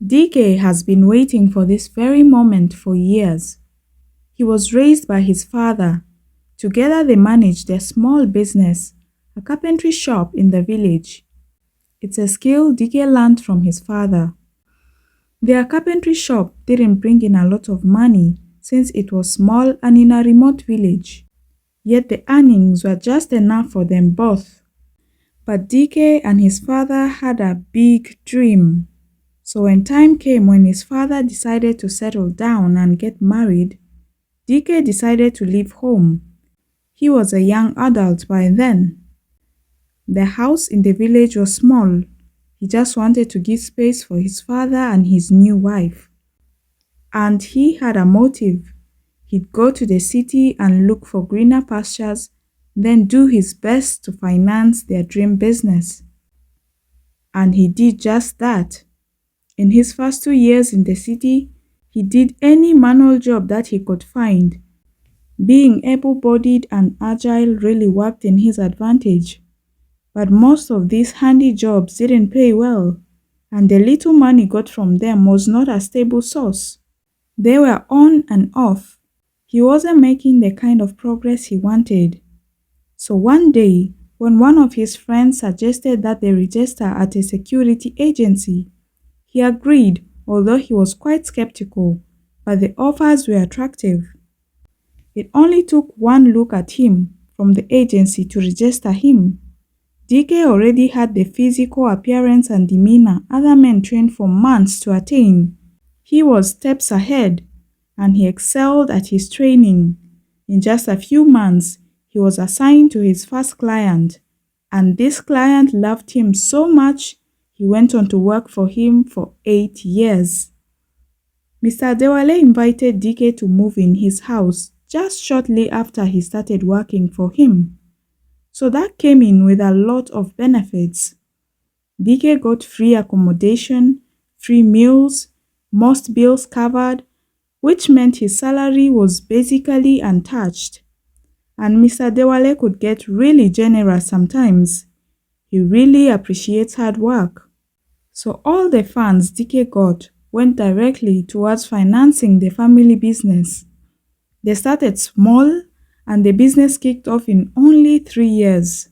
Dike has been waiting for this very moment for years. He was raised by his father. Together they managed their small business, a carpentry shop in the village. It's a skill Dike learned from his father. Their carpentry shop didn't bring in a lot of money since it was small and in a remote village. Yet the earnings were just enough for them both. But Dike and his father had a big dream. So when time came when his father decided to settle down and get married, Dike decided to leave home. He was a young adult by then. The house in the village was small. He just wanted to give space for his father and his new wife. And he had a motive. He'd go to the city and look for greener pastures, then do his best to finance their dream business. And he did just that. In his first 2 years in the city, he did any manual job that he could find. Being able-bodied and agile really worked in his advantage. But most of these handy jobs didn't pay well, and the little money got from them was not a stable source. They were on and off. He wasn't making the kind of progress he wanted. So one day, when one of his friends suggested that they register at a security agency, he agreed, although he was quite skeptical, but the offers were attractive. It only took one look at him from the agency to register him. Dike already had the physical appearance and demeanor other men trained for months to attain. He was steps ahead, and he excelled at his training. In just a few months, he was assigned to his first client, and this client loved him so much he went on to work for him for 8 years. Mr. Adewale invited Dike to move in his house just shortly after he started working for him. So that came in with a lot of benefits. Dike got free accommodation, free meals, most bills covered, which meant his salary was basically untouched. And Mr. Adewale could get really generous sometimes. He really appreciates hard work. So all the funds Dike got went directly towards financing the family business. They started small, and the business kicked off in only 3 years.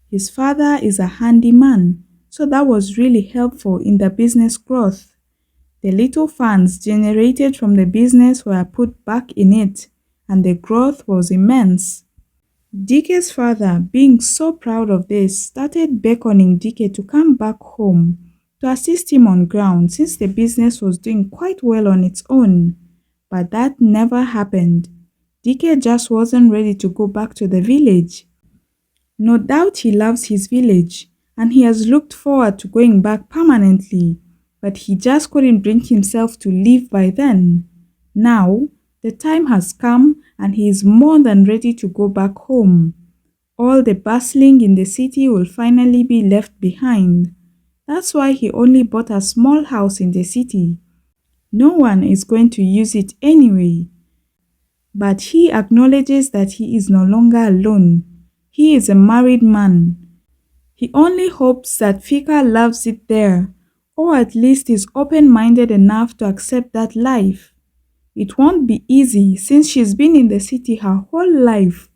His father is a handyman, so that was really helpful in the business growth. The little funds generated from the business were put back in it, and the growth was immense. Dike's father, being so proud of this, started beckoning Dike to come back home to assist him on ground since the business was doing quite well on its own. But that never happened. Dike just wasn't ready to go back to the village. No doubt he loves his village, and he has looked forward to going back permanently, but he just couldn't bring himself to leave by then. Now, the time has come and he is more than ready to go back home. All the bustling in the city will finally be left behind. That's why he only bought a small house in the city. No one is going to use it anyway. But he acknowledges that he is no longer alone. He is a married man. He only hopes that Fika loves it there, or at least is open-minded enough to accept that life. It won't be easy since she's been in the city her whole life.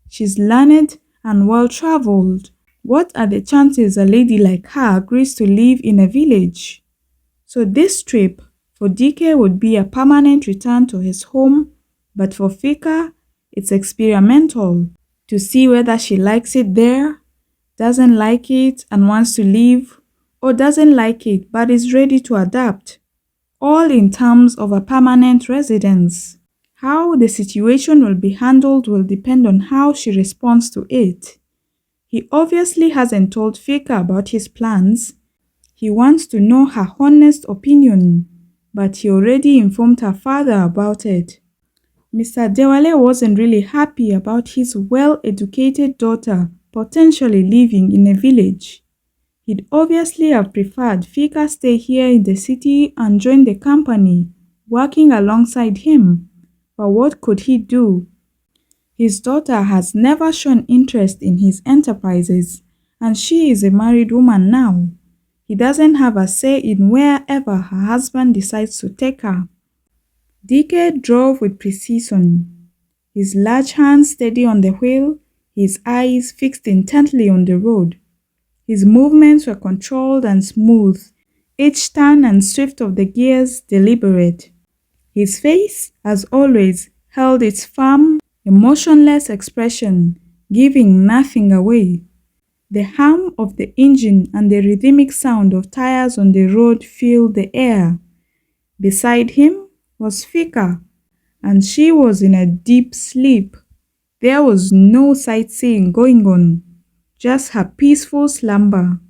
She's learned and well-traveled. What are the chances a lady like her agrees to live in a village? So this trip for Dike would be a permanent return to his home, but for Fika, it's experimental to see whether she likes it there, doesn't like it and wants to leave, or doesn't like it but is ready to adapt. All in terms of a permanent residence. How the situation will be handled will depend on how she responds to it. He obviously hasn't told Fika about his plans. He wants to know her honest opinion, but he already informed her father about it. Mr. Adewale wasn't really happy about his well-educated daughter potentially living in a village. He'd obviously have preferred Fika stay here in the city and join the company, working alongside him. But what could he do? His daughter has never shown interest in his enterprises, and she is a married woman now. he doesn't have a say in wherever her husband decides to take her. Dike drove with precision, his large hands steady on the wheel, his eyes fixed intently on the road. His movements were controlled and smooth, each turn and swift of the gears deliberate. His face, as always, held its firm, emotionless expression, giving nothing away. The hum of the engine and the rhythmic sound of tires on the road filled the air. Beside him was Fika, and she was in a deep sleep. There was no sightseeing going on, just her peaceful slumber.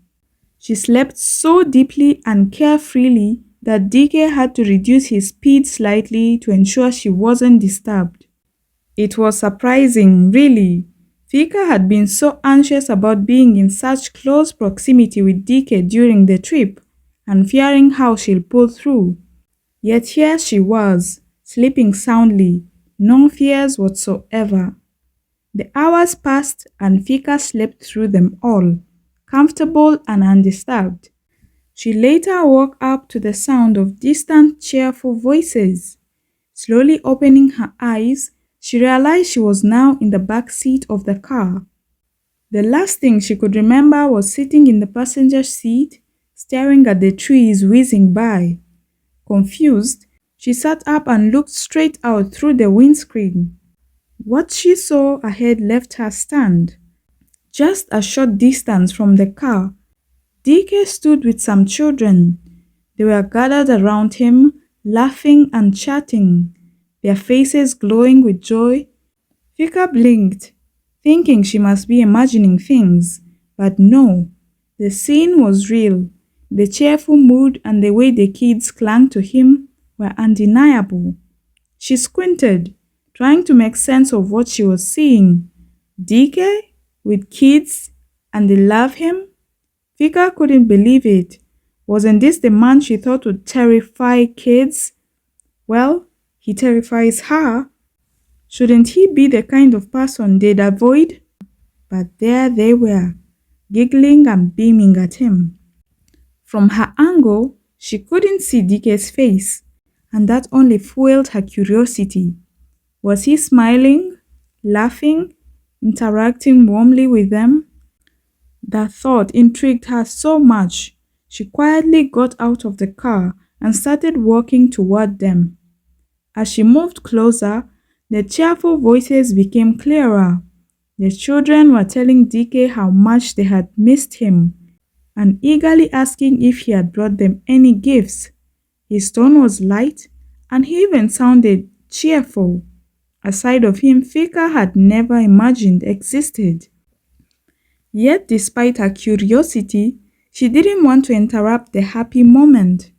She slept so deeply and carefreely that Dike had to reduce his speed slightly to ensure she wasn't disturbed. It was surprising, really. Fika had been so anxious about being in such close proximity with Dike during the trip and fearing how she'll pull through. Yet here she was, sleeping soundly, no fears whatsoever. The hours passed and Fika slept through them all, comfortable and undisturbed. She later woke up to the sound of distant, cheerful voices. Slowly opening her eyes, she realized she was now in the back seat of the car. The last thing she could remember was sitting in the passenger seat, staring at the trees whizzing by. Confused, she sat up and looked straight out through the windscreen. What she saw ahead left her stunned. Just a short distance from the car, Dike stood with some children. They were gathered around him, laughing and chatting, their faces glowing with joy. Fika blinked, thinking she must be imagining things, but no, the scene was real. The cheerful mood and the way the kids clung to him were undeniable. She squinted, trying to make sense of what she was seeing. Dike with kids, and they love him? Fika couldn't believe it. Wasn't this the man she thought would terrify kids? Well, he terrifies her. Shouldn't he be the kind of person they'd avoid? But there they were, giggling and beaming at him. From her angle, she couldn't see Dike's face, and that only fueled her curiosity. Was he smiling, laughing, interacting warmly with them? That thought intrigued her so much, she quietly got out of the car and started walking toward them. As she moved closer, the cheerful voices became clearer. The children were telling Dike how much they had missed him and eagerly asking if he had brought them any gifts. His tone was light and he even sounded cheerful, a side of him Fika had never imagined existed. Yet despite her curiosity, she didn't want to interrupt the happy moment.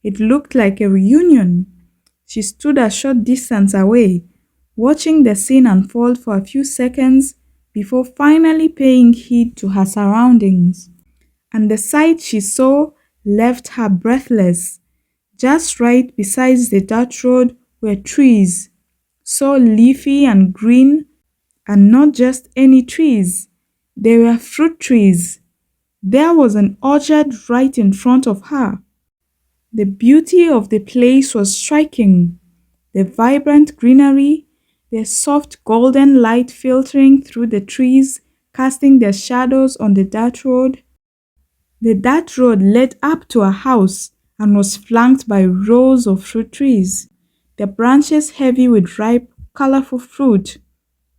It looked like a reunion. She stood a short distance away, watching the scene unfold for a few seconds before finally paying heed to her surroundings. And the sight she saw left her breathless. Just right beside the dirt road were trees, so leafy and green, and not just any trees. They were fruit trees. There was an orchard right in front of her. The beauty of the place was striking. The vibrant greenery, the soft golden light filtering through the trees, casting their shadows on the dirt road. The dirt road led up to a house and was flanked by rows of fruit trees, their branches heavy with ripe, colorful fruit.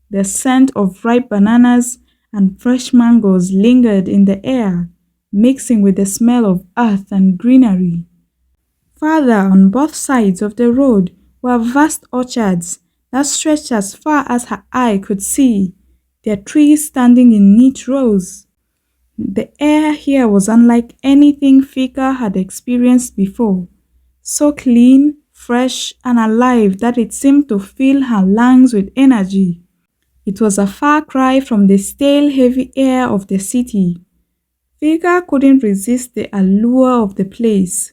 The scent of ripe bananas and fresh mangoes lingered in the air, mixing with the smell of earth and greenery. Farther on both sides of the road were vast orchards that stretched as far as her eye could see, their trees standing in neat rows. The air here was unlike anything Fika had experienced before, so clean, fresh, and alive that it seemed to fill her lungs with energy. It was a far cry from the stale, heavy air of the city. Fika couldn't resist the allure of the place.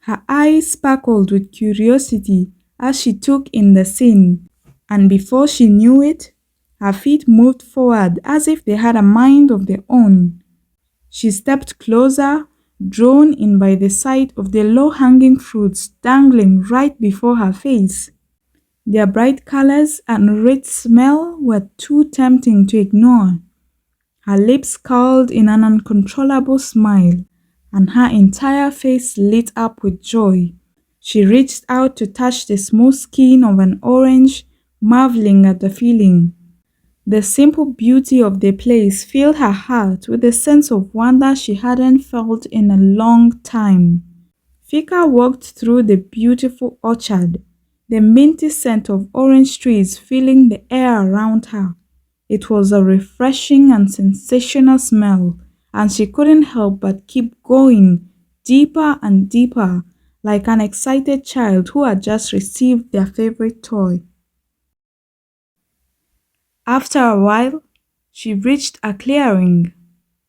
Her eyes sparkled with curiosity as she took in the scene, and before she knew it, her feet moved forward as if they had a mind of their own. She stepped closer, drawn in by the sight of the low-hanging fruits dangling right before her face. Their bright colors and rich smell were too tempting to ignore. Her lips curled in an uncontrollable smile, and her entire face lit up with joy. She reached out to touch the smooth skin of an orange, marveling at the feeling. The simple beauty of the place filled her heart with a sense of wonder she hadn't felt in a long time. Fika walked through the beautiful orchard, the minty scent of orange trees filling the air around her. It was a refreshing and sensational smell, and she couldn't help but keep going, deeper and deeper, like an excited child who had just received their favorite toy. After a while, she reached a clearing.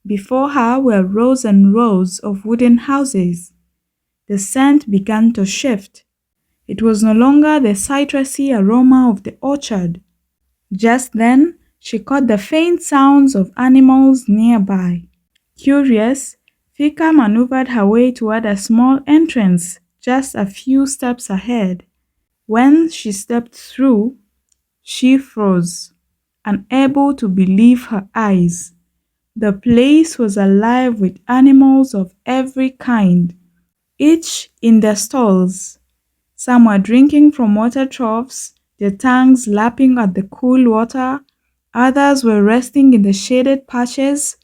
Before her were rows and rows of wooden houses. The scent began to shift. It was no longer the citrusy aroma of the orchard. Just then, she caught the faint sounds of animals nearby. Curious, Fika maneuvered her way toward a small entrance just a few steps ahead. When she stepped through, she froze, unable to believe her eyes. The place was alive with animals of every kind, each in their stalls. Some were drinking from water troughs, their tongues lapping at the cool water. Others were resting in the shaded patches,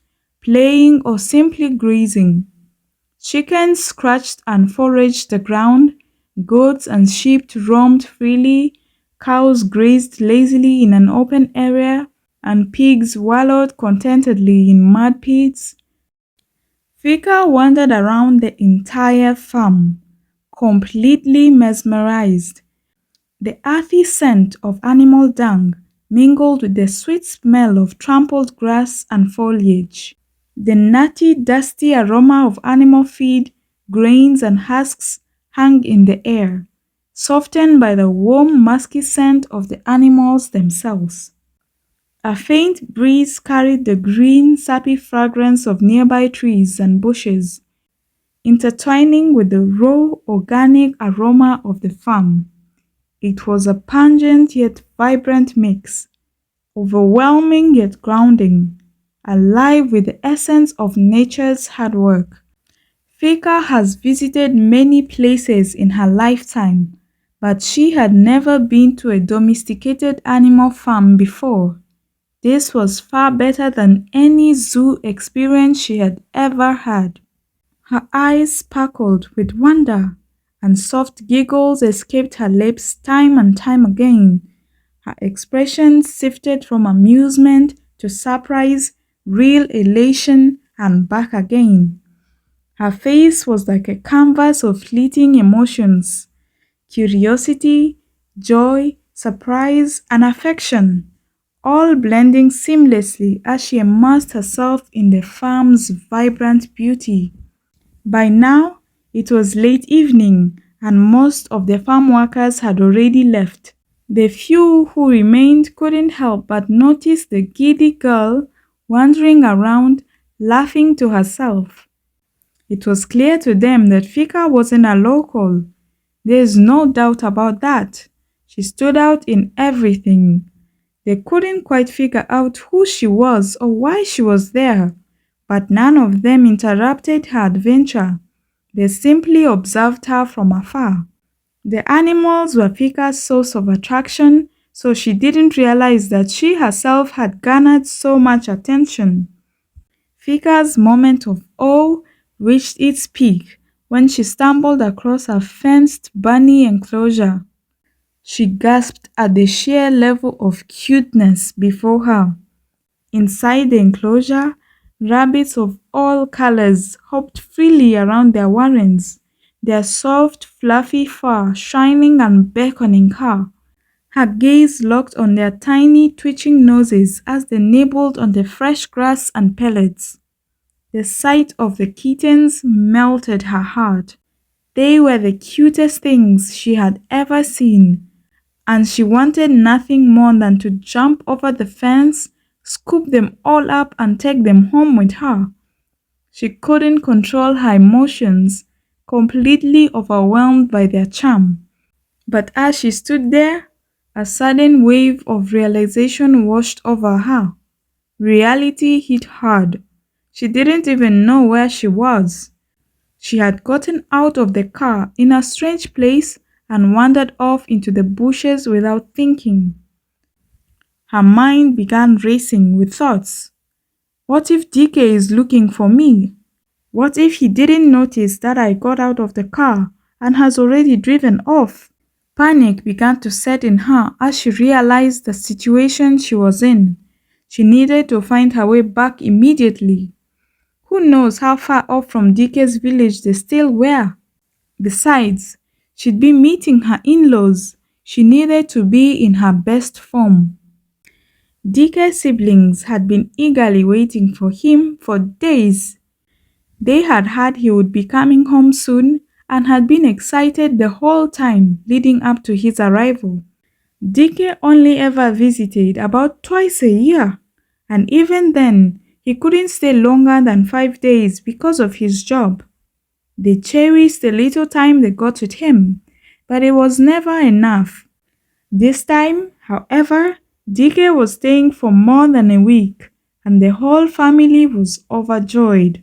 playing or simply grazing. Chickens scratched and foraged the ground, goats and sheep roamed freely, cows grazed lazily in an open area, and pigs wallowed contentedly in mud pits. Fika wandered around the entire farm, completely mesmerized. The earthy scent of animal dung mingled with the sweet smell of trampled grass and foliage. The nutty, dusty aroma of animal feed, grains, and husks hung in the air, softened by the warm, musky scent of the animals themselves. A faint breeze carried the green, sappy fragrance of nearby trees and bushes, intertwining with the raw, organic aroma of the farm. It was a pungent yet vibrant mix, overwhelming yet grounding, alive with the essence of nature's hard work. Fika has visited many places in her lifetime, but she had never been to a domesticated animal farm before. This was far better than any zoo experience she had ever had. Her eyes sparkled with wonder, and soft giggles escaped her lips time and time again. Her expression shifted from amusement to surprise, real elation, and back again. Her face was like a canvas of fleeting emotions: curiosity, joy, surprise, and affection, all blending seamlessly as she immersed herself in the farm's vibrant beauty. By now, it was late evening, and most of the farm workers had already left. The few who remained couldn't help but notice the giddy girl wandering around, laughing to herself. It was clear to them that Fika wasn't a local. There's no doubt about that. She stood out in everything. They couldn't quite figure out who she was or why she was there, but none of them interrupted her adventure. They simply observed her from afar. The animals were Fika's source of attraction, so she didn't realize that she herself had garnered so much attention. Fika's moment of awe reached its peak when she stumbled across a fenced bunny enclosure. She gasped at the sheer level of cuteness before her. Inside the enclosure, rabbits of all colors hopped freely around their warrens, their soft, fluffy fur shining and beckoning her. Her gaze locked on their tiny, twitching noses as they nibbled on the fresh grass and pellets. The sight of the kittens melted her heart. They were the cutest things she had ever seen, and she wanted nothing more than to jump over the fence, scoop them all up, and take them home with her. She couldn't control her emotions, completely overwhelmed by their charm. But as she stood there, a sudden wave of realization washed over her. Reality hit hard. She didn't even know where she was. She had gotten out of the car in a strange place and wandered off into the bushes without thinking. Her mind began racing with thoughts. What if Dike is looking for me? What if he didn't notice that I got out of the car and has already driven off? Panic began to set in her as she realized the situation she was in. She needed to find her way back immediately. Who knows how far off from Dike's village they still were? Besides, she'd be meeting her in-laws. She needed to be in her best form. Dike's siblings had been eagerly waiting for him for days. They had heard he would be coming home soon and had been excited the whole time leading up to his arrival. Dike only ever visited about twice a year, and even then, he couldn't stay longer than 5 days because of his job. They cherished the little time they got with him, but it was never enough. This time, however, Dike was staying for more than a week, and the whole family was overjoyed.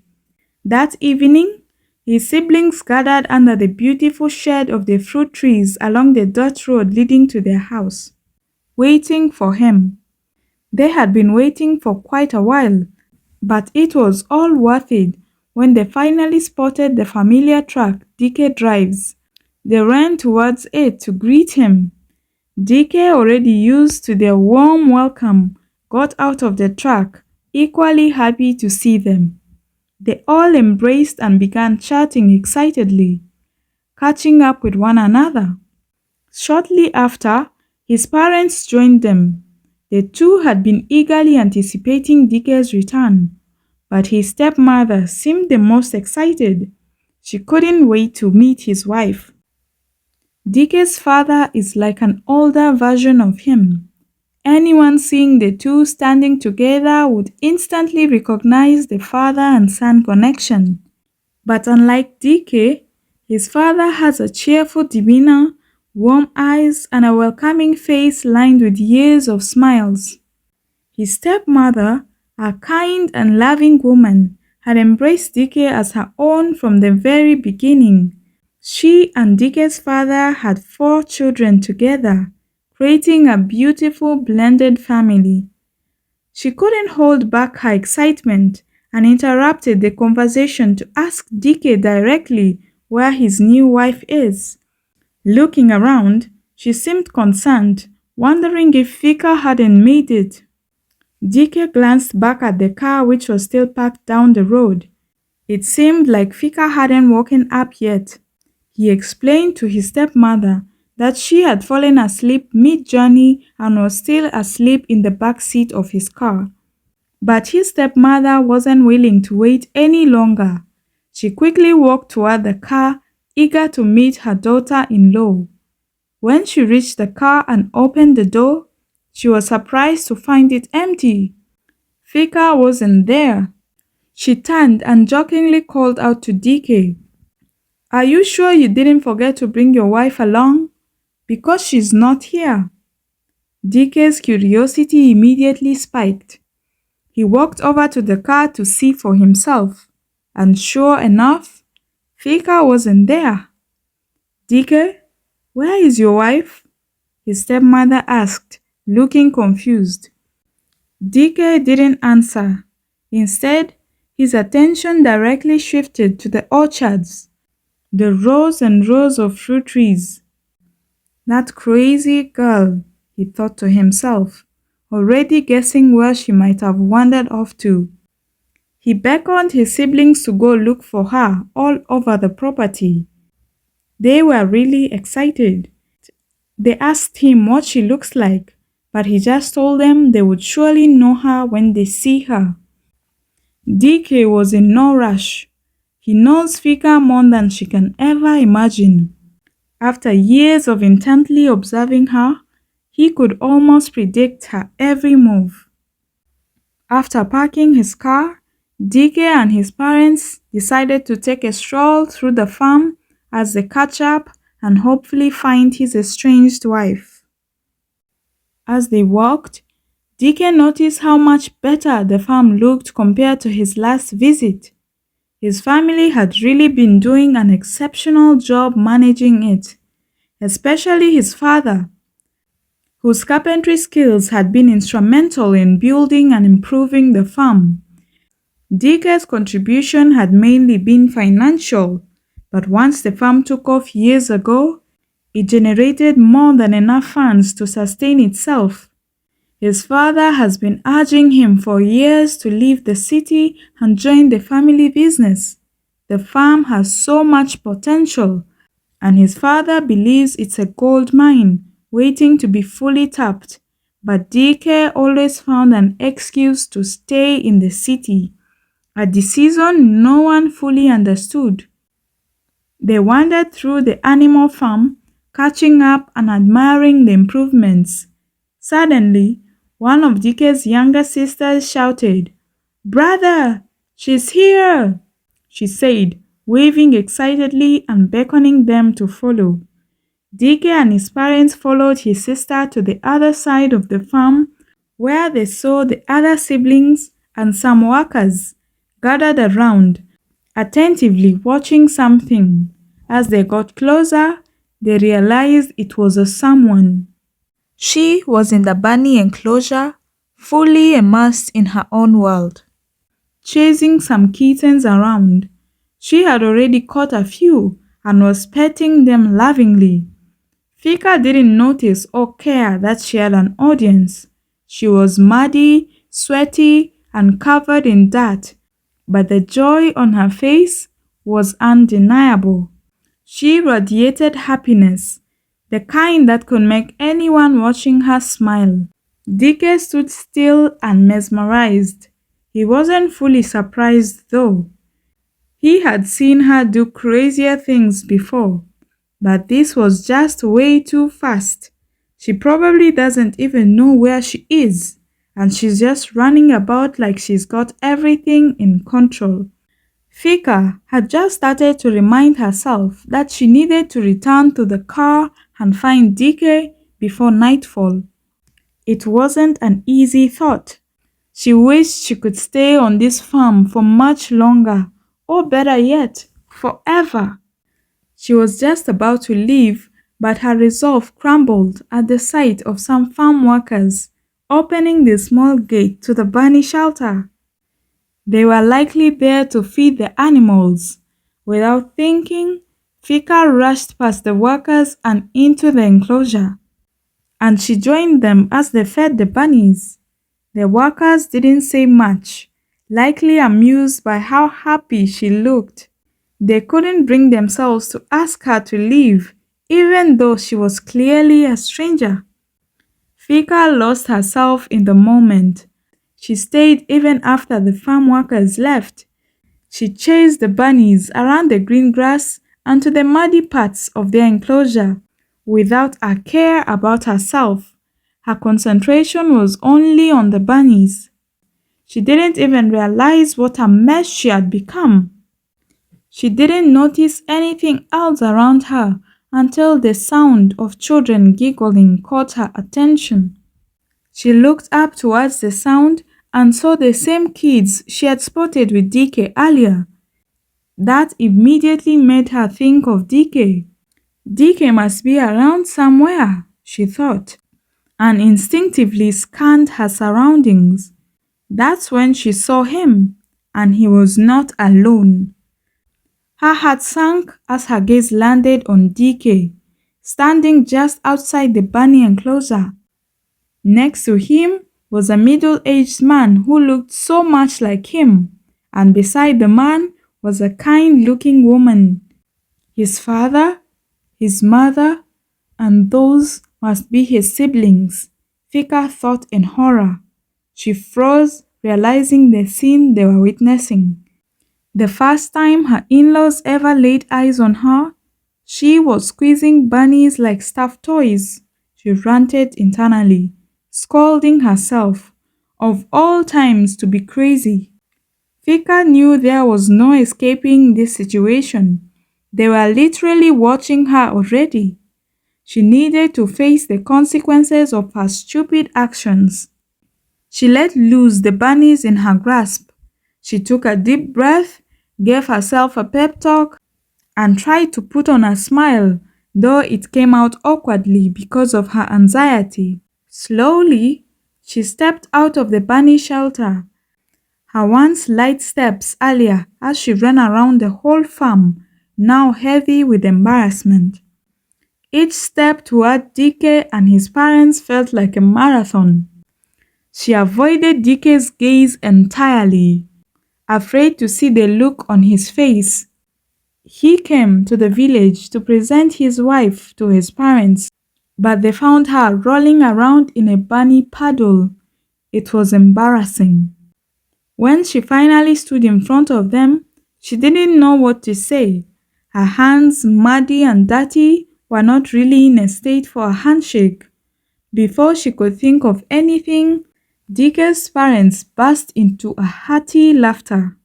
That evening, his siblings gathered under the beautiful shade of the fruit trees along the dirt road leading to their house, waiting for him. They had been waiting for quite a while, but it was all worth it when they finally spotted the familiar truck Dike drives. They ran towards it to greet him. Dike, already used to their warm welcome, got out of the truck, equally happy to see them. They all embraced and began chatting excitedly, catching up with one another. Shortly after, his parents joined them. The two had been eagerly anticipating Dike's return, but his stepmother seemed the most excited. She couldn't wait to meet his wife. Dike's father is like an older version of him. Anyone seeing the two standing together would instantly recognize the father and son connection. But unlike Dike, his father has a cheerful demeanor, warm eyes, and a welcoming face lined with years of smiles. His stepmother, a kind and loving woman, had embraced Dike as her own from the very beginning. She and Dike's father had 4 children together, creating a beautiful blended family. She couldn't hold back her excitement and interrupted the conversation to ask Dike directly where his new wife is. Looking around, she seemed concerned, wondering if Fika hadn't made it. Dike glanced back at the car which was still parked down the road. It seemed like Fika hadn't woken up yet. He explained to his stepmother that she had fallen asleep mid-journey and was still asleep in the back seat of his car. But his stepmother wasn't willing to wait any longer. She quickly walked toward the car, eager to meet her daughter-in-law. When she reached the car and opened the door, she was surprised to find it empty. Fika wasn't there. She turned and jokingly called out to Dike, "Are you sure you didn't forget to bring your wife along? Because she's not here." Dike's curiosity immediately spiked. He walked over to the car to see for himself, and sure enough, Fika wasn't there. "Dike, where is your wife?" his stepmother asked, looking confused. Dike didn't answer. Instead, his attention directly shifted to the orchards, the rows and rows of fruit trees. That crazy girl, he thought to himself, already guessing where she might have wandered off to. He beckoned his siblings to go look for her all over the property. They were really excited. They asked him what she looks like, but he just told them they would surely know her when they see her. Dike was in no rush. He knows Fika more than she can ever imagine. After years of intently observing her, he could almost predict her every move. After parking his car, Dike and his parents decided to take a stroll through the farm as they catch up and hopefully find his estranged wife. As they walked, Dike noticed how much better the farm looked compared to his last visit. His family had really been doing an exceptional job managing it, especially his father, whose carpentry skills had been instrumental in building and improving the farm. Dike's contribution had mainly been financial, but once the farm took off years ago, it generated more than enough funds to sustain itself. His father has been urging him for years to leave the city and join the family business. The farm has so much potential, and his father believes it's a gold mine waiting to be fully tapped. But Dike always found an excuse to stay in the city, a decision no one fully understood. They wandered through the animal farm, catching up and admiring the improvements. Suddenly, one of Dike's younger sisters shouted, "Brother, she's here!" she said, waving excitedly and beckoning them to follow. Dike and his parents followed his sister to the other side of the farm, where they saw the other siblings and some workers gathered around, attentively watching something. As they got closer, they realized it was a someone. She was in the bunny enclosure, fully immersed in her own world, chasing some kittens around. She had already caught a few and was petting them lovingly. Fika didn't notice or care that she had an audience. She was muddy, sweaty, and covered in dirt, but the joy on her face was undeniable. She radiated happiness, the kind that could make anyone watching her smile. Dike stood still and mesmerized. He wasn't fully surprised though. He had seen her do crazier things before, but this was just way too fast. She probably doesn't even know where she is, and she's just running about like she's got everything in control. Fika had just started to remind herself that she needed to return to the car and find Dike before nightfall. It wasn't an easy thought. She wished she could stay on this farm for much longer, or better yet, forever. She was just about to leave, but her resolve crumbled at the sight of some farm workers opening the small gate to the bunny shelter. They were likely there to feed the animals. Without thinking, Fika rushed past the workers and into the enclosure, and she joined them as they fed the bunnies. The workers didn't say much, likely amused by how happy she looked. They couldn't bring themselves to ask her to leave, even though she was clearly a stranger. Fika lost herself in the moment. She stayed even after the farm workers left. She chased the bunnies around the green grass and to the muddy parts of their enclosure, without a care about herself. Her concentration was only on the bunnies. She didn't even realize what a mess she had become. She didn't notice anything else around her until the sound of children giggling caught her attention. She looked up towards the sound and saw the same kids she had spotted with Dike earlier. That immediately made her think of Dike. Dike must be around somewhere, she thought, and instinctively scanned her surroundings. That's when she saw him, and he was not alone. Her heart sank as her gaze landed on Dike, standing just outside the bunny enclosure. Next to him was a middle-aged man who looked so much like him, and beside the man was a kind-looking woman. His father, his mother, and those must be his siblings, Fika thought in horror. She froze, realizing the scene they were witnessing. The first time her in-laws ever laid eyes on her, she was squeezing bunnies like stuffed toys. She ranted internally, scolding herself. Of all times to be crazy. Fika knew there was no escaping this situation. They were literally watching her already. She needed to face the consequences of her stupid actions. She let loose the bunnies in her grasp. She took a deep breath, gave herself a pep talk, and tried to put on a smile, though it came out awkwardly because of her anxiety. Slowly, she stepped out of the bunny shelter, her once light steps earlier as she ran around the whole farm, now heavy with embarrassment. Each step toward Dike and his parents felt like a marathon. She avoided Dike's gaze entirely, afraid to see the look on his face. He came to the village to present his wife to his parents, but they found her rolling around in a bunny puddle. It was embarrassing. When she finally stood in front of them, she didn't know what to say. Her hands, muddy and dirty, were not really in a state for a handshake. Before she could think of anything, Dike's parents burst into a hearty laughter.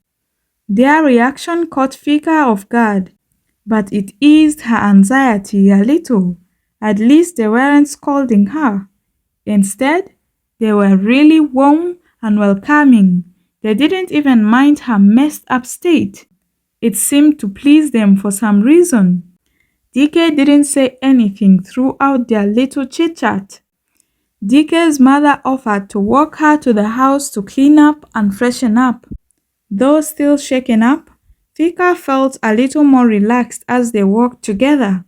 Their reaction caught Fika off guard, but it eased her anxiety a little. At least they weren't scolding her. Instead, they were really warm and welcoming. They didn't even mind her messed up state. It seemed to please them for some reason. Dike didn't say anything throughout their little chit-chat. Dike's mother offered to walk her to the house to clean up and freshen up. Though still shaken up, Fika felt a little more relaxed as they walked together.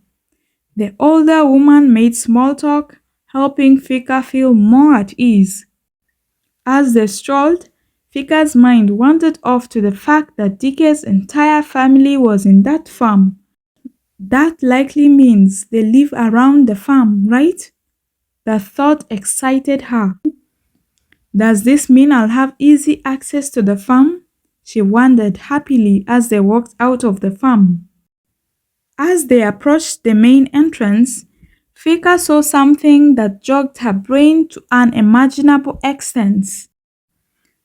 The older woman made small talk, helping Fika feel more at ease. As they strolled, Fika's mind wandered off to the fact that Dike's entire family was in that farm. That likely means they live around the farm, right? The thought excited her. Does this mean I'll have easy access to the farm? She wondered happily as they walked out of the farm. As they approached the main entrance, Fika saw something that jogged her brain to unimaginable extents.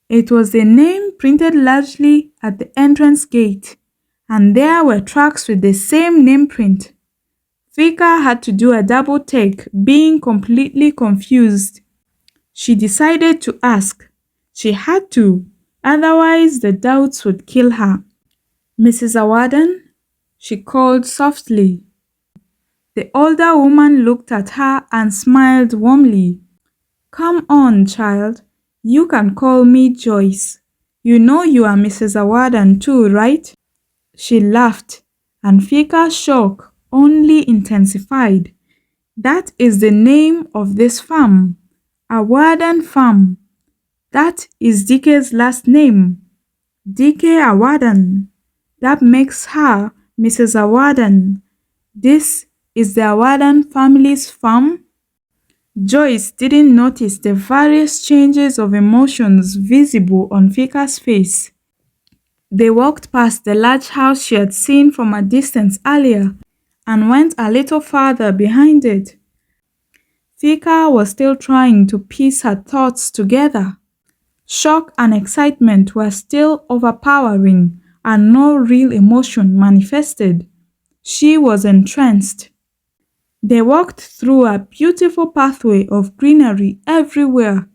It was the name printed largely at the entrance gate, and there were tracks with the same name print. Fika had to do a double take, being completely confused. She decided to ask. She had to, otherwise the doubts would kill her. "Mrs. Awadan?" she called softly. The older woman looked at her and smiled warmly. "Come on, child. You can call me Joyce. You know you are Mrs. Awadan too, right?" She laughed, and Fika's shock only intensified. "That is the name of this farm, Awadan Farm. That is Dike's last name, Dike Awadan. That makes her Mrs. Awadan. This is the Awadan family's farm?" Joyce didn't notice the various changes of emotions visible on Fika's face. They walked past the large house she had seen from a distance earlier and went a little farther behind it. Fika was still trying to piece her thoughts together. Shock and excitement were still overpowering and no real emotion manifested. She was entranced. They walked through a beautiful pathway of greenery everywhere.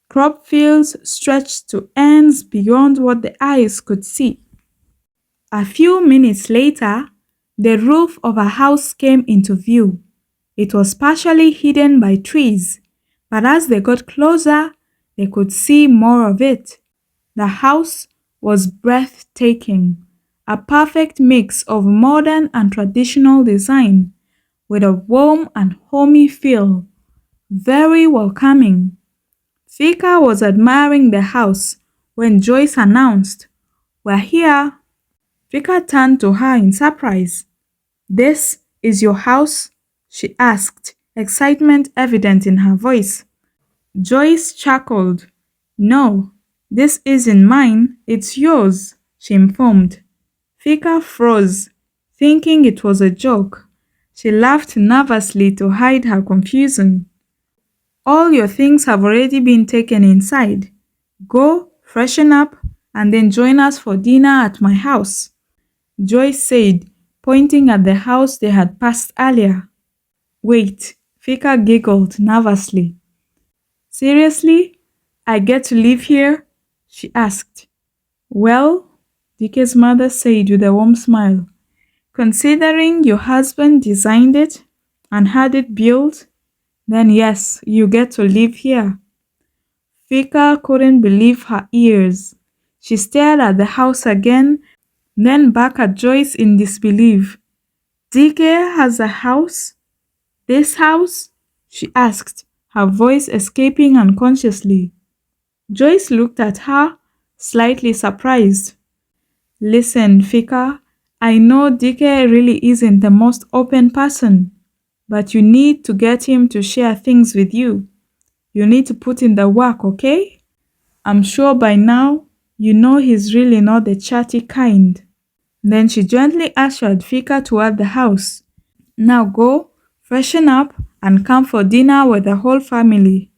Crop fields stretched to ends beyond what the eyes could see. A few minutes later, the roof of a house came into view. It was partially hidden by trees, but as they got closer, they could see more of it. The house was breathtaking, a perfect mix of modern and traditional design, with a warm and homey feel, very welcoming. Fika was admiring the house when Joyce announced, "We're here." Fika turned to her in surprise. "This is your house?" she asked, excitement evident in her voice. Joyce chuckled. "No, this isn't mine, it's yours," she informed. Fika froze, thinking it was a joke. She laughed nervously to hide her confusion. "All your things have already been taken inside. Go, freshen up, and then join us for dinner at my house," Joyce said, pointing at the house they had passed earlier. "Wait," Fika giggled nervously. "Seriously? I get to live here?" she asked. "Well," Dike's mother said with a warm smile, "considering your husband designed it and had it built, then yes, you get to live here." Fika couldn't believe her ears. She stared at the house again, then back at Joyce in disbelief. "Dike has a house? This house?" she asked, her voice escaping unconsciously. Joyce looked at her, slightly surprised. "Listen, Fika, I know Dike really isn't the most open person, but you need to get him to share things with you. You need to put in the work, okay? I'm sure by now you know he's really not the chatty kind." Then she gently ushered Fika toward the house. "Now go, freshen up, and come for dinner with the whole family,"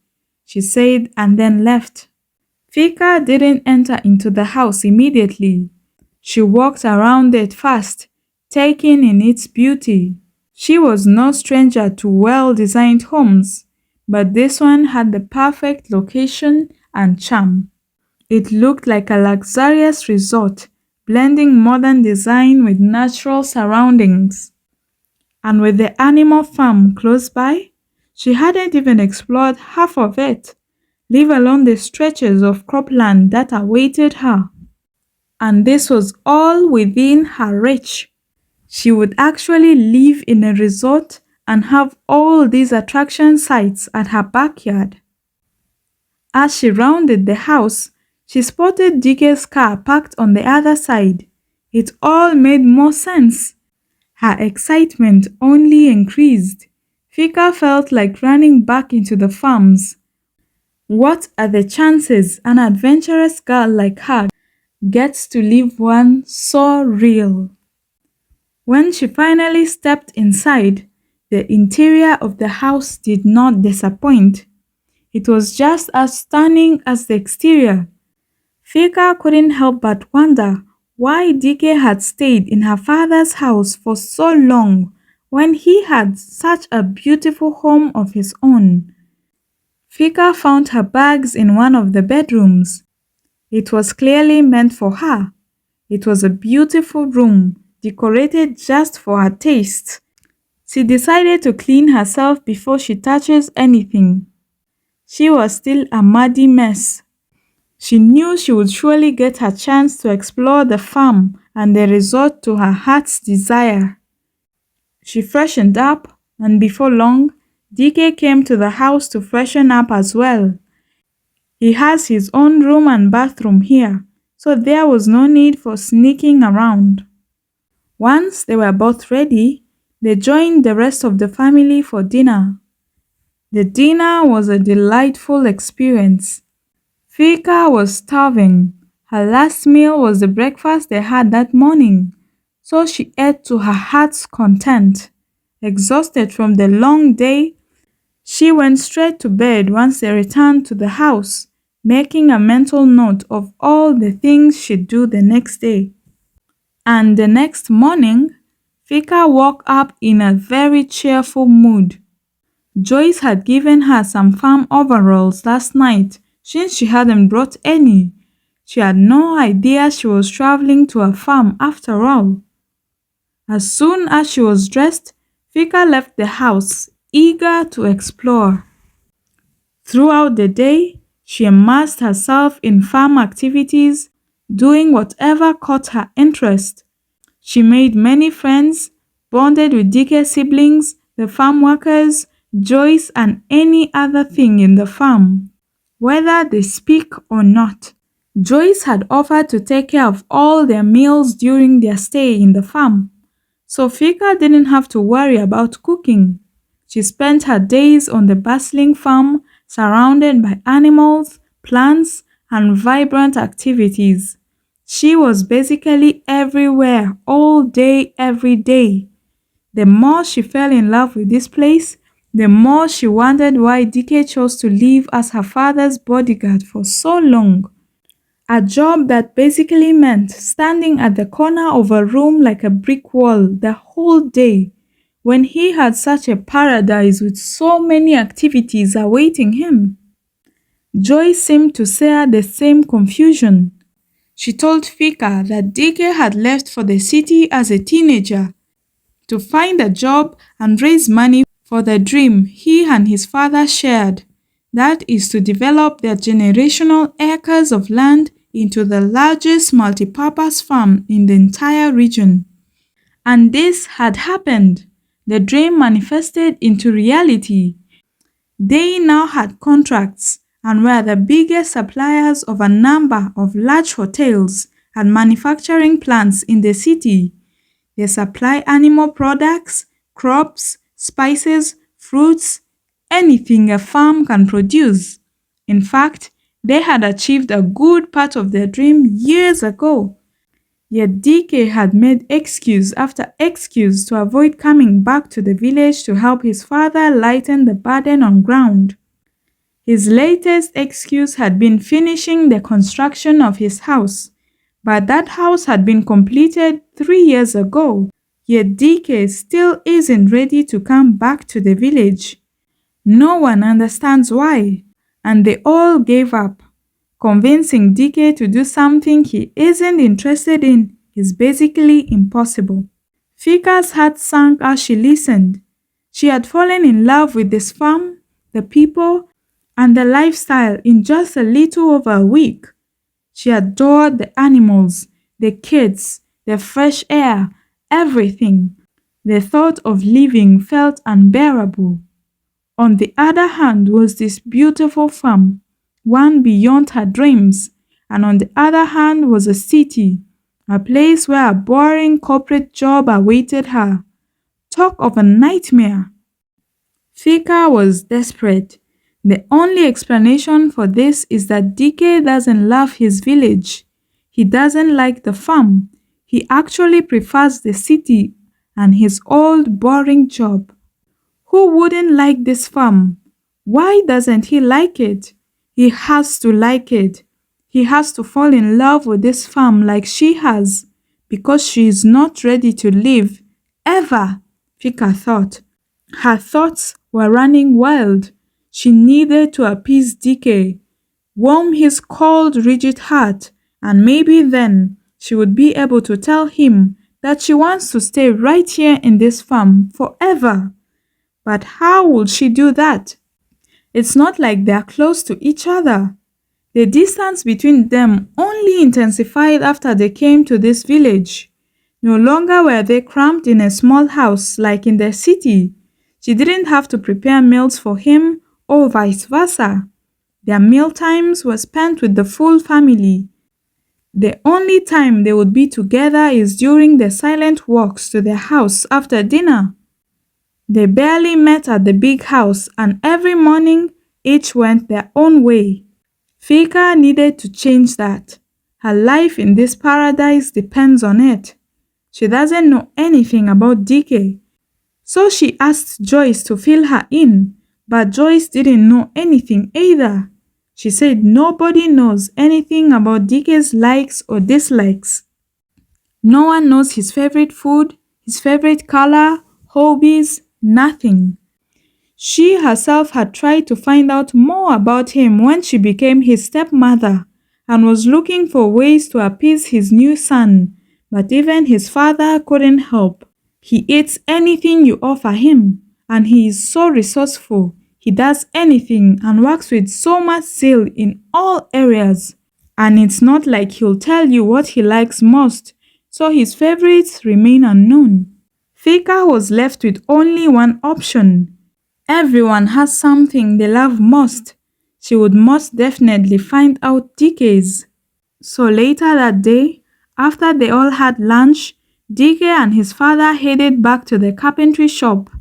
she said, and then left. Fika didn't enter into the house immediately. She walked around it first, taking in its beauty. She was no stranger to well-designed homes, but this one had the perfect location and charm. It looked like a luxurious resort, blending modern design with natural surroundings. And with the animal farm close by, she hadn't even explored half of it, leave alone the stretches of cropland that awaited her. And this was all within her reach. She would actually live in a resort and have all these attraction sites at her backyard. As she rounded the house, she spotted Dike's car parked on the other side. It all made more sense. Her excitement only increased. Fika felt like running back into the farms. What are the chances an adventurous girl like her gets to live one so real? When she finally stepped inside, the interior of the house did not disappoint. It was just as stunning as the exterior. Fika couldn't help but wonder why Dike had stayed in her father's house for so long when he had such a beautiful home of his own. Fika found her bags in one of the bedrooms. It was clearly meant for her. It was a beautiful room, decorated just for her taste. She decided to clean herself before she touches anything. She was still a muddy mess. She knew she would surely get her chance to explore the farm and the resort to her heart's desire. She freshened up, and before long, Dike came to the house to freshen up as well. He has his own room and bathroom here, so there was no need for sneaking around. Once they were both ready, they joined the rest of the family for dinner. The dinner was a delightful experience. Fika was starving. Her last meal was the breakfast they had that morning, so she ate to her heart's content. Exhausted from the long day, she went straight to bed once they returned to the house, making a mental note of all the things she'd do the next day. And the next morning, Fika woke up in a very cheerful mood. Joyce had given her some farm overalls last night since she hadn't brought any. She had no idea she was traveling to a farm after all. As soon as she was dressed, Fika left the house, eager to explore. Throughout the day, she immersed herself in farm activities, doing whatever caught her interest. She made many friends, bonded with Dike's siblings, the farm workers, Joyce, and any other thing in the farm, whether they speak or not. Joyce had offered to take care of all their meals during their stay in the farm, so Fika didn't have to worry about cooking. She spent her days on the bustling farm, surrounded by animals, plants, and vibrant activities. She was basically everywhere, all day, every day. The more she fell in love with this place, the more she wondered why Dike chose to live as her father's bodyguard for so long. A job that basically meant standing at the corner of a room like a brick wall the whole day, when he had such a paradise with so many activities awaiting him. Joy seemed to share the same confusion. She told Fika that Dike had left for the city as a teenager to find a job and raise money for the dream he and his father shared, that is to develop their generational acres of land into the largest multipurpose farm in the entire region. And this had happened. The dream manifested into reality. They now had contracts and were the biggest suppliers of a number of large hotels and manufacturing plants in the city. They supply animal products, crops, spices, fruits, anything a farm can produce. In fact, they had achieved a good part of their dream years ago. Yet Dike had made excuse after excuse to avoid coming back to the village to help his father lighten the burden on ground. His latest excuse had been finishing the construction of his house, but that house had been completed 3 years ago. Yet Dike still isn't ready to come back to the village. No one understands why, and they all gave up. Convincing Dike to do something he isn't interested in is basically impossible. Fika's heart sank as she listened. She had fallen in love with this farm, the people, and the lifestyle in just a little over a week. She adored the animals, the kids, the fresh air, everything. The thought of leaving felt unbearable. On the other hand was this beautiful farm, one beyond her dreams, and on the other hand was a city, a place where a boring corporate job awaited her. Talk of a nightmare! Fika was desperate. The only explanation for this is that Dike doesn't love his village. He doesn't like the farm. He actually prefers the city and his old boring job. Who wouldn't like this farm? Why doesn't he like it? He has to like it. He has to fall in love with this farm like she has, because she is not ready to leave, ever, Fika thought. Her thoughts were running wild. She needed to appease Dike, warm his cold, rigid heart, and maybe then she would be able to tell him that she wants to stay right here in this farm forever. But how would she do that? It's not like they're close to each other. The distance between them only intensified after they came to this village. No longer were they cramped in a small house like in the city. She didn't have to prepare meals for him or vice versa. Their meal times were spent with the full family. The only time they would be together is during the silent walks to their house after dinner. They barely met at the big house, and every morning each went their own way. Fika needed to change that. Her life in this paradise depends on it. She doesn't know anything about Dike. So she asked Joyce to fill her in, but Joyce didn't know anything either. She said nobody knows anything about Dike's likes or dislikes. No one knows his favorite food, his favorite color, hobbies, nothing. She herself had tried to find out more about him when she became his stepmother and was looking for ways to appease his new son, but even his father couldn't help. He eats anything you offer him, and he is so resourceful. He does anything and works with so much zeal in all areas. And it's not like he'll tell you what he likes most, so his favorites remain unknown. Fika was left with only one option. Everyone has something they love most. She would most definitely find out Dike's. So later that day, after they all had lunch, Dike and his father headed back to the carpentry shop.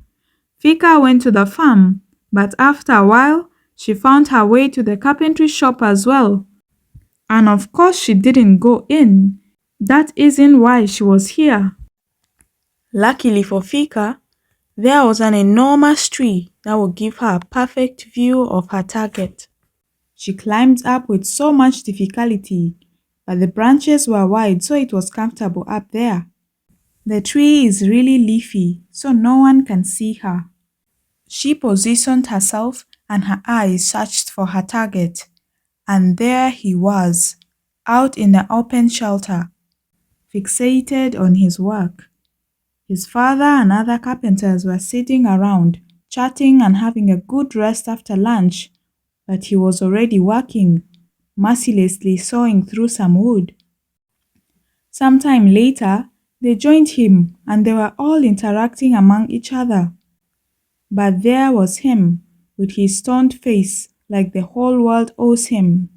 Fika went to the farm, but after a while, she found her way to the carpentry shop as well. And of course she didn't go in. That isn't why she was here. Luckily for Fika, there was an enormous tree that would give her a perfect view of her target. She climbed up with so much difficulty, but the branches were wide so it was comfortable up there. The tree is really leafy, so no one can see her. She positioned herself and her eyes searched for her target. And there he was, out in the open shelter, fixated on his work. His father and other carpenters were sitting around, chatting and having a good rest after lunch, but he was already working, mercilessly sawing through some wood. Some time later, they joined him and they were all interacting among each other. But there was him, with his stoned face, like the whole world owes him.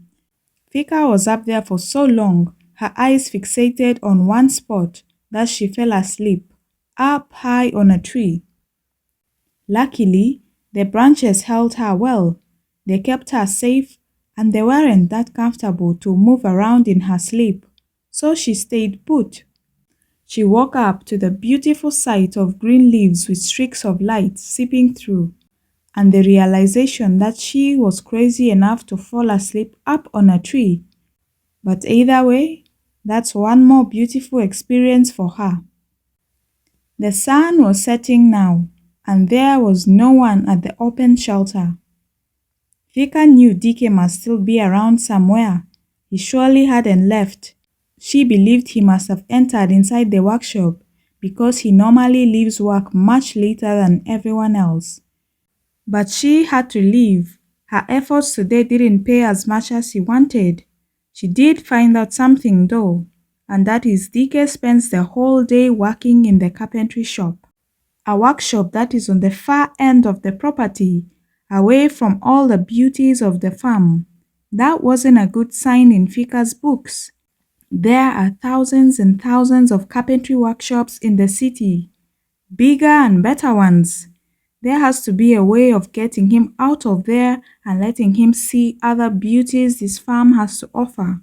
Fika was up there for so long, her eyes fixated on one spot, that she fell asleep, up high on a tree. Luckily, the branches held her well. They kept her safe, and they weren't that comfortable to move around in her sleep, so she stayed put. She woke up to the beautiful sight of green leaves with streaks of light seeping through, and the realization that she was crazy enough to fall asleep up on a tree. But either way, that's one more beautiful experience for her. The sun was setting now, and there was no one at the open shelter. Fika knew Dike must still be around somewhere. He surely hadn't left. She believed he must have entered inside the workshop because he normally leaves work much later than everyone else. But she had to leave. Her efforts today didn't pay as much as she wanted. She did find out something though, and that is Dike spends the whole day working in the carpentry shop. A workshop that is on the far end of the property, away from all the beauties of the farm. That wasn't a good sign in Fika's books. There are thousands and thousands of carpentry workshops in the city, bigger and better ones. There has to be a way of getting him out of there and letting him see other beauties this farm has to offer.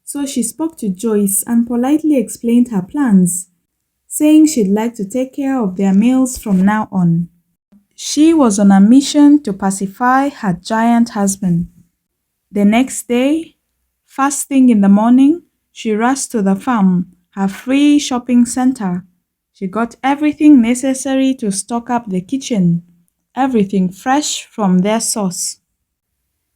So she spoke to Joyce and politely explained her plans, saying she'd like to take care of their meals from now on. She was on a mission to pacify her giant husband. The next day, first thing in the morning, she rushed to the farm, her free shopping center. She got everything necessary to stock up the kitchen, everything fresh from their source.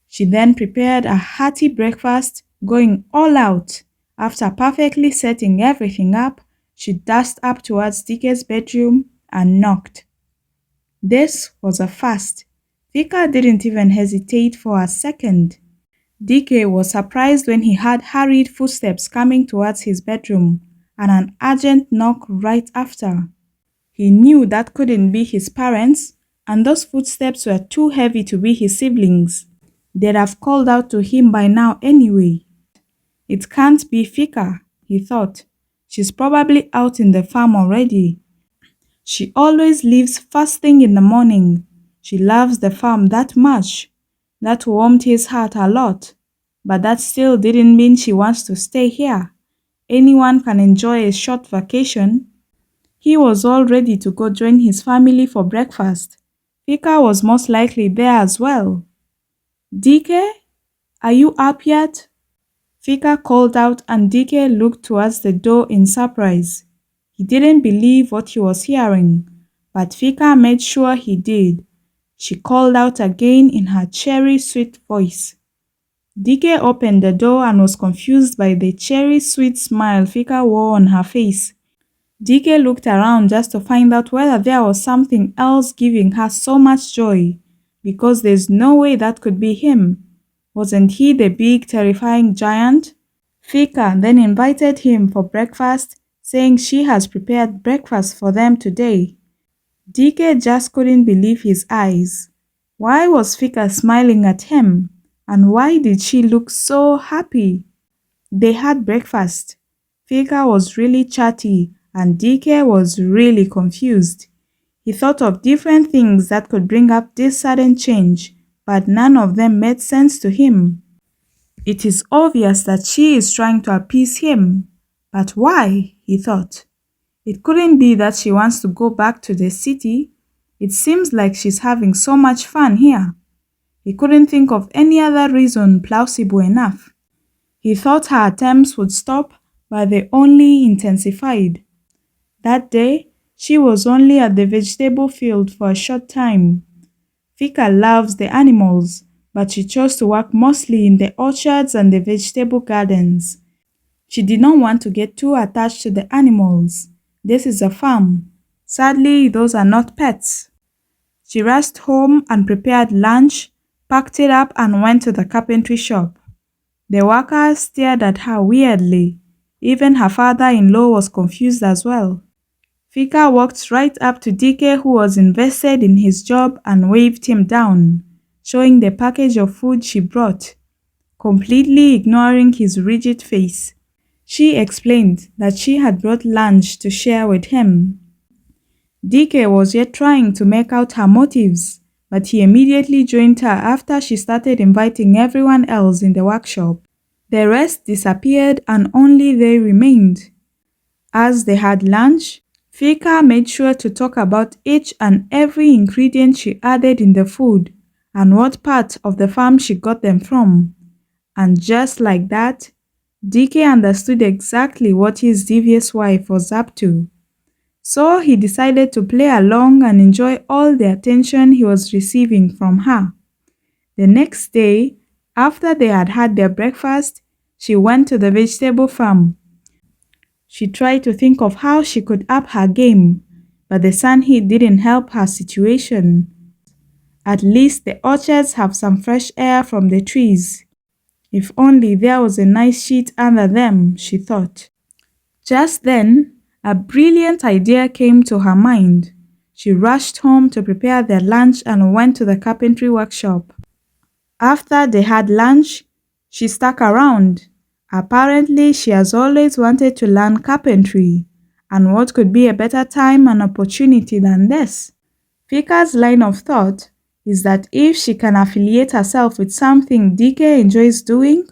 She then prepared a hearty breakfast, going all out. After perfectly setting everything up, she dashed up towards Dike's bedroom and knocked. This was a first. Fika didn't even hesitate for a second. Dike was surprised when he heard hurried footsteps coming towards his bedroom and an urgent knock right after. He knew that couldn't be his parents, and those footsteps were too heavy to be his siblings. They'd have called out to him by now anyway. It can't be Fika, he thought. She's probably out in the farm already. She always leaves first thing in the morning. She loves the farm that much. That warmed his heart a lot. But that still didn't mean she wants to stay here. Anyone can enjoy a short vacation. He was all ready to go join his family for breakfast. Fika was most likely there as well. Dike, are you up yet? Fika called out and Dike looked towards the door in surprise. He didn't believe what he was hearing, but Fika made sure he did. She called out again in her cherry-sweet voice. Dike opened the door and was confused by the cherry-sweet smile Fika wore on her face. Dike looked around just to find out whether there was something else giving her so much joy, because there's no way that could be him. Wasn't he the big, terrifying giant? Fika then invited him for breakfast, saying she has prepared breakfast for them today. Dike just couldn't believe his eyes. Why was Fika smiling at him? And why did she look so happy? They had breakfast. Fika was really chatty and Dike was really confused. He thought of different things that could bring up this sudden change, but none of them made sense to him. It is obvious that she is trying to appease him. But why? He thought. It couldn't be that she wants to go back to the city. It seems like she's having so much fun here. He couldn't think of any other reason plausible enough. He thought her attempts would stop, but they only intensified. That day, she was only at the vegetable field for a short time. Fika loves the animals, but she chose to work mostly in the orchards and the vegetable gardens. She did not want to get too attached to the animals. This is a farm. Sadly, those are not pets. She rushed home and prepared lunch, packed it up and went to the carpentry shop. The workers stared at her weirdly. Even her father-in-law was confused as well. Fika walked right up to Dike, who was invested in his job, and waved him down, showing the package of food she brought, completely ignoring his rigid face. She explained that she had brought lunch to share with him. Dike was yet trying to make out her motives, but he immediately joined her after she started inviting everyone else in the workshop. The rest disappeared and only they remained. As they had lunch, Fika made sure to talk about each and every ingredient she added in the food and what part of the farm she got them from. And just like that, Dike understood exactly what his devious wife was up to. So he decided to play along and enjoy all the attention he was receiving from her. The next day, after they had had their breakfast, she went to the vegetable farm. She tried to think of how she could up her game, but the sun heat didn't help her situation. At least the orchards have some fresh air from the trees. If only there was a nice shade under them, she thought. Just then, a brilliant idea came to her mind. She rushed home to prepare their lunch and went to the carpentry workshop. After they had lunch, she stuck around. Apparently, she has always wanted to learn carpentry, and what could be a better time and opportunity than this? Fika's line of thought is that if she can affiliate herself with something Dike enjoys doing,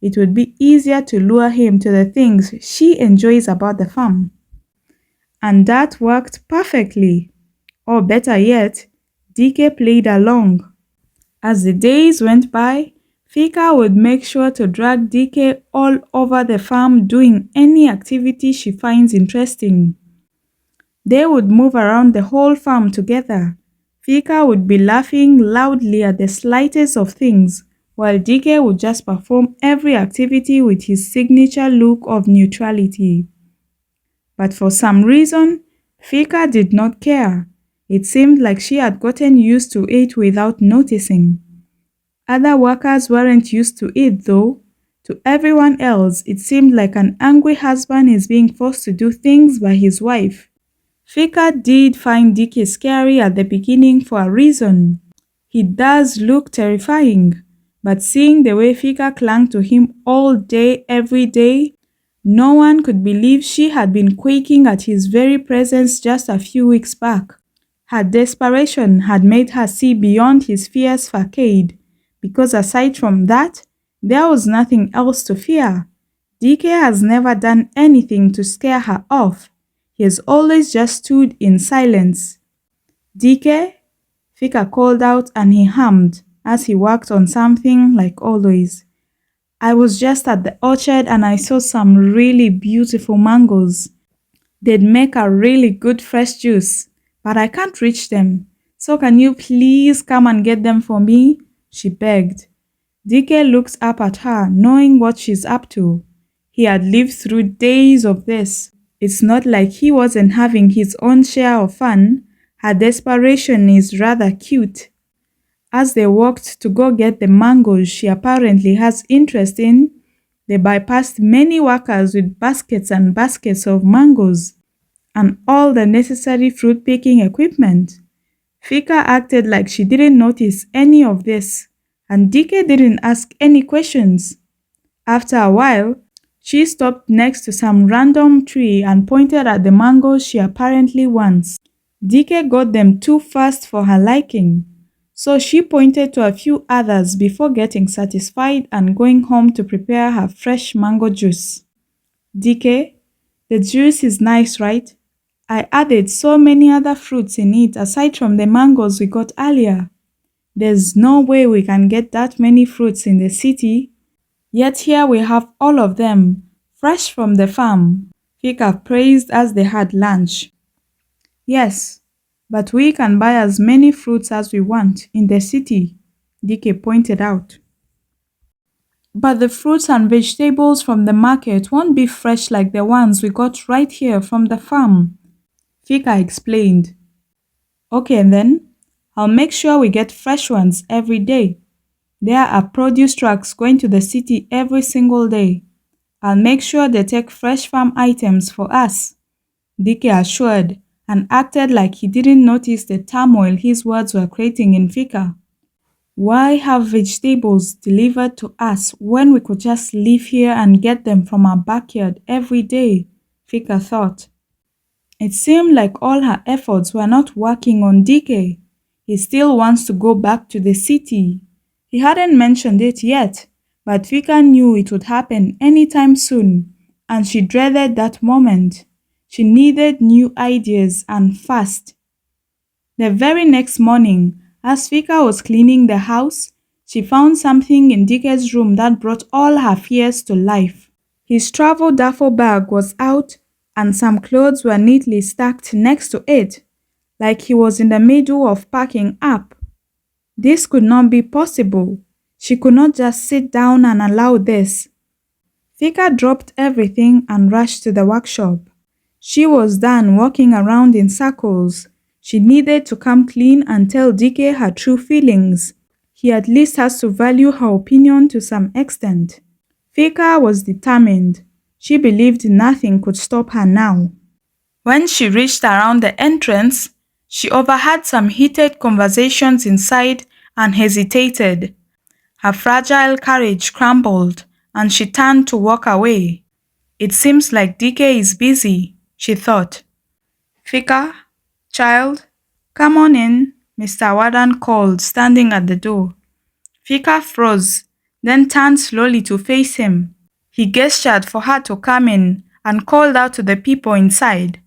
it would be easier to lure him to the things she enjoys about the farm. And that worked perfectly. Or better yet, Dike played along. As the days went by, Fika would make sure to drag Dike all over the farm doing any activity she finds interesting. They would move around the whole farm together. Fika would be laughing loudly at the slightest of things, while Dike would just perform every activity with his signature look of neutrality. But for some reason, Fika did not care. It seemed like she had gotten used to it without noticing. Other workers weren't used to it though. To everyone else, it seemed like an angry husband is being forced to do things by his wife. Fika did find Dike scary at the beginning for a reason. He does look terrifying, but seeing the way Fika clung to him all day, every day, no one could believe she had been quaking at his very presence just a few weeks back. Her desperation had made her see beyond his fierce facade, because aside from that, there was nothing else to fear. Dike has never done anything to scare her off. He has always just stood in silence. Dike? Fika called out and he hummed as he worked on something like always. I was just at the orchard and I saw some really beautiful mangoes. They'd make a really good fresh juice, but I can't reach them. So can you please come and get them for me? She begged. Dike looked up at her, knowing what she's up to. He had lived through days of this. It's not like he wasn't having his own share of fun. Her desperation is rather cute. As they walked to go get the mangoes she apparently has interest in, they bypassed many workers with baskets and baskets of mangoes and all the necessary fruit-picking equipment. Fika acted like she didn't notice any of this, and Dike didn't ask any questions. After a while, she stopped next to some random tree and pointed at the mangoes she apparently wants. Dike got them too fast for her liking, so she pointed to a few others before getting satisfied and going home to prepare her fresh mango juice. Dike, the juice is nice, right? I added so many other fruits in it aside from the mangoes we got earlier. There's no way we can get that many fruits in the city. Yet here we have all of them, fresh from the farm. Fika praised as they had lunch. Yes, but we can buy as many fruits as we want in the city, Dike pointed out. But the fruits and vegetables from the market won't be fresh like the ones we got right here from the farm, Fika explained. Okay then, I'll make sure we get fresh ones every day. There are produce trucks going to the city every single day. I'll make sure they take fresh farm items for us, Dike assured and acted like he didn't notice the turmoil his words were creating in Fika. Why have vegetables delivered to us when we could just live here and get them from our backyard every day? Fika thought. It seemed like all her efforts were not working on Dike. He still wants to go back to the city. He hadn't mentioned it yet, but Fika knew it would happen anytime soon, and she dreaded that moment. She needed new ideas and fast. The very next morning, as Fika was cleaning the house, she found something in Dike's room that brought all her fears to life. His travel duffel bag was out and some clothes were neatly stacked next to it, like he was in the middle of packing up. This could not be possible. She could not just sit down and allow this. Fika dropped everything and rushed to the workshop. She was done walking around in circles. She needed to come clean and tell Dike her true feelings. He at least has to value her opinion to some extent. Fika was determined. She believed nothing could stop her now. When she reached around the entrance, she overheard some heated conversations inside and hesitated. Her fragile courage crumbled and she turned to walk away. It seems like Dike is busy, she thought. Fika, child, come on in, Mr. Warden called, standing at the door. Fika froze, then turned slowly to face him. He gestured for her to come in and called out to the people inside.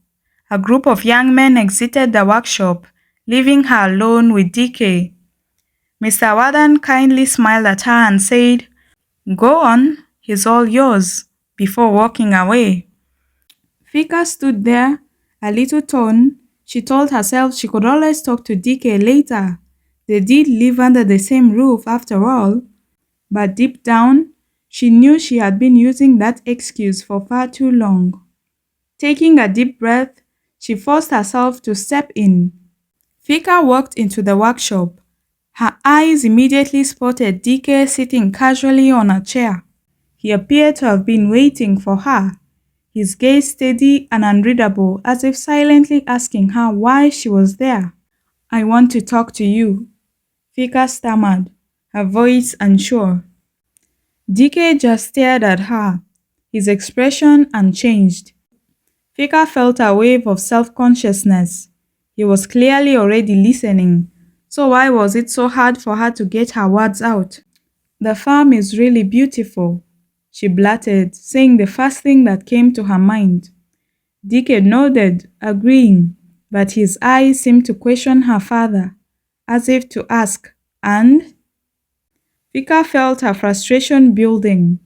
A group of young men exited the workshop, leaving her alone with Dike. Mr. Warden kindly smiled at her and said, "Go on, he's all yours," before walking away. Fika stood there, a little torn. She told herself she could always talk to Dike later. They did live under the same roof after all. But deep down, she knew she had been using that excuse for far too long. Taking a deep breath, she forced herself to step in. Fika walked into the workshop. Her eyes immediately spotted Dike sitting casually on a chair. He appeared to have been waiting for her, his gaze steady and unreadable, as if silently asking her why she was there. "I want to talk to you," Fika stammered, her voice unsure. Dike just stared at her, his expression unchanged. Fika felt a wave of self-consciousness. He was clearly already listening, so why was it so hard for her to get her words out? "The farm is really beautiful," she blurted, saying the first thing that came to her mind. Dike nodded, agreeing, but his eyes seemed to question her further, as if to ask, "And?" Fika felt her frustration building.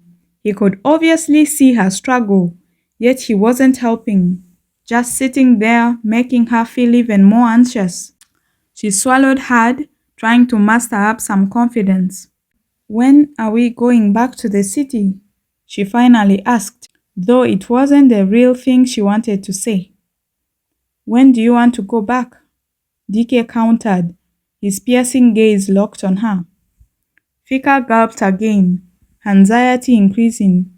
He could obviously see her struggle, yet he wasn't helping, just sitting there, making her feel even more anxious. She swallowed hard, trying to muster up some confidence. "When are we going back to the city?" she finally asked, though it wasn't the real thing she wanted to say. "When do you want to go back?" Dike countered, his piercing gaze locked on her. Fika gulped again, anxiety increasing.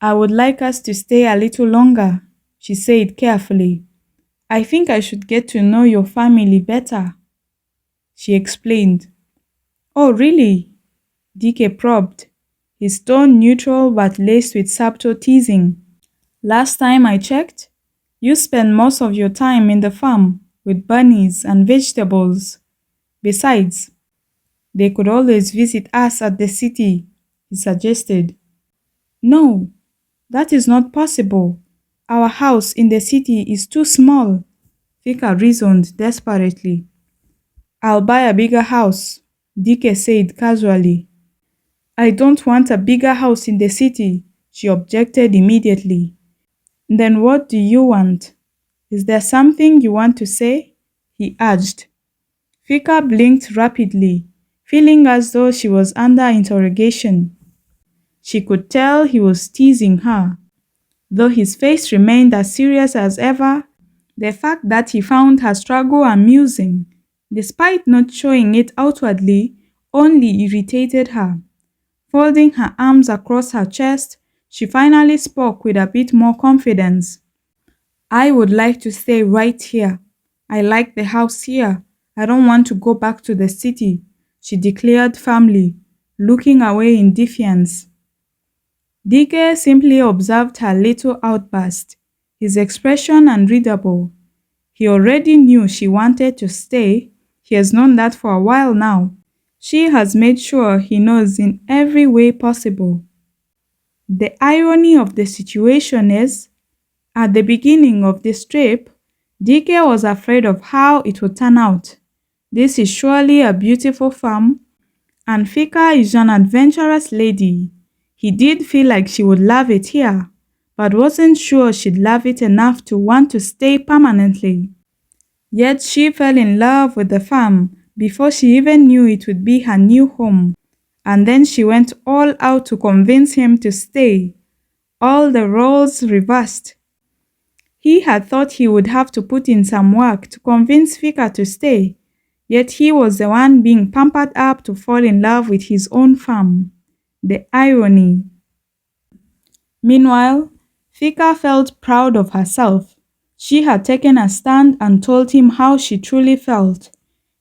"I would like us to stay a little longer," she said carefully. "I think I should get to know your family better," she explained. "Oh, really?" Dike probed, his tone neutral but laced with subtle teasing. "Last time I checked, you spent most of your time in the farm with bunnies and vegetables. Besides, they could always visit us at the city," he suggested. "No, that is not possible. Our house in the city is too small," Fika reasoned desperately. "I'll buy a bigger house," Dike said casually. I don't want a bigger house in the city, she objected immediately. Then what do you want? Is there something you want to say? He urged. Fika blinked rapidly, feeling as though she was under interrogation. She could tell he was teasing her. Though his face remained as serious as ever, the fact that he found her struggle amusing, despite not showing it outwardly, only irritated her. Folding her arms across her chest, she finally spoke with a bit more confidence. I would like to stay right here. I like the house here. I don't want to go back to the city, she declared firmly, looking away in defiance. Dike simply observed her little outburst, his expression unreadable. He already knew she wanted to stay. He has known that for a while now. She has made sure he knows in every way possible. The irony of the situation is, at the beginning of this trip, Dike was afraid of how it would turn out. This is surely a beautiful farm, and Fika is an adventurous lady. He did feel like she would love it here, but wasn't sure she'd love it enough to want to stay permanently. Yet she fell in love with the farm before she even knew it would be her new home, and then she went all out to convince him to stay. All the roles reversed. He had thought he would have to put in some work to convince Fika to stay, yet he was the one being pampered up to fall in love with his own farm. The irony. Meanwhile, Fika felt proud of herself. She had taken a stand and told him how she truly felt.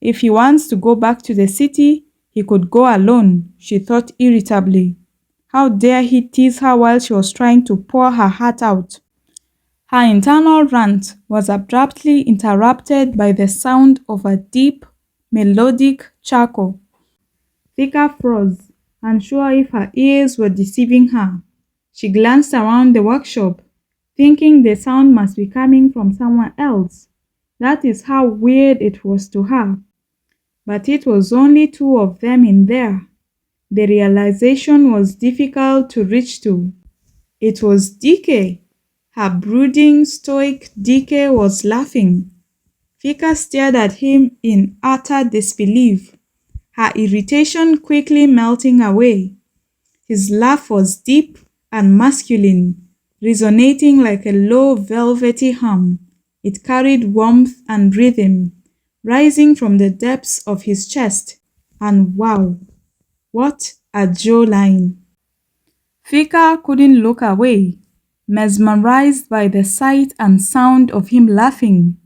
If he wants to go back to the city, he could go alone, she thought irritably. How dare he tease her while she was trying to pour her heart out? Her internal rant was abruptly interrupted by the sound of a deep, melodic chuckle. Fika froze, unsure if her ears were deceiving her. She glanced around the workshop, thinking the sound must be coming from somewhere else. That is how weird it was to her. But it was only two of them in there. The realization was difficult to reach to. It was Dike. Her brooding, stoic Dike was laughing. Fika stared at him in utter disbelief, her irritation quickly melting away. His laugh was deep and masculine, resonating like a low velvety hum. It carried warmth and rhythm, rising from the depths of his chest. And wow, what a jawline! Fika couldn't look away, mesmerized by the sight and sound of him laughing.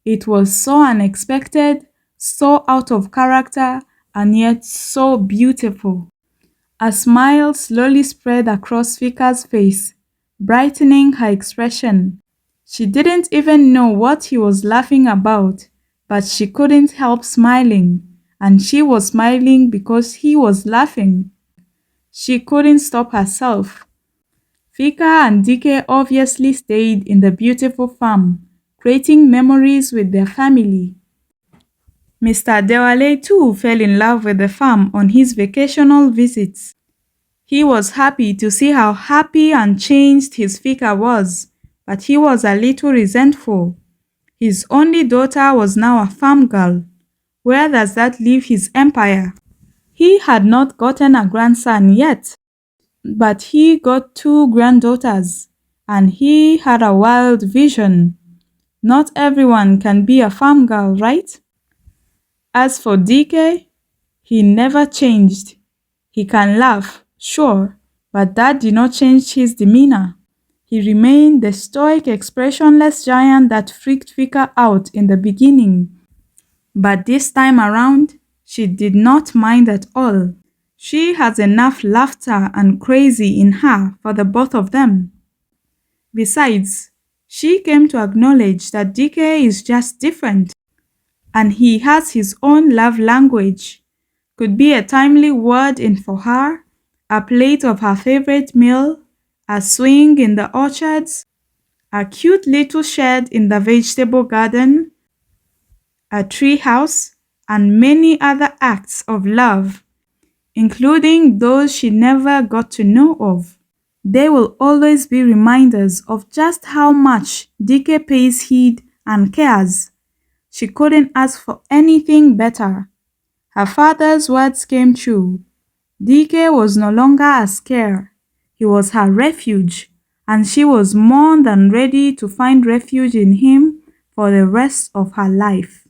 It was so unexpected, so out of character, and yet so beautiful. A smile slowly spread across Fika's face, brightening her expression. She didn't even know what he was laughing about, but she couldn't help smiling, and she was smiling because he was laughing. She couldn't stop herself. Fika and Dike obviously stayed in the beautiful farm, creating memories with their family. Mr. Dewale too fell in love with the farm on his vacational visits. He was happy to see how happy and changed his Fika was, but he was a little resentful. His only daughter was now a farm girl. Where does that leave his empire? He had not gotten a grandson yet, but he got 2 granddaughters, and he had a wild vision. Not everyone can be a farm girl, right? As for Dike, he never changed. He can laugh, sure, but that did not change his demeanor. He remained the stoic, expressionless giant that freaked Fika out in the beginning. But this time around, she did not mind at all. She has enough laughter and crazy in her for the both of them. Besides, she came to acknowledge that Dike is just different, and he has his own love language. Could be a timely word in for her, a plate of her favorite meal, a swing in the orchards, a cute little shed in the vegetable garden, a tree house, and many other acts of love. including those she never got to know of. They will always be reminders of just how much Dike pays heed and cares. She couldn't ask for anything better. Her father's words came true. Dike was no longer a scare. He was her refuge, and she was more than ready to find refuge in him for the rest of her life.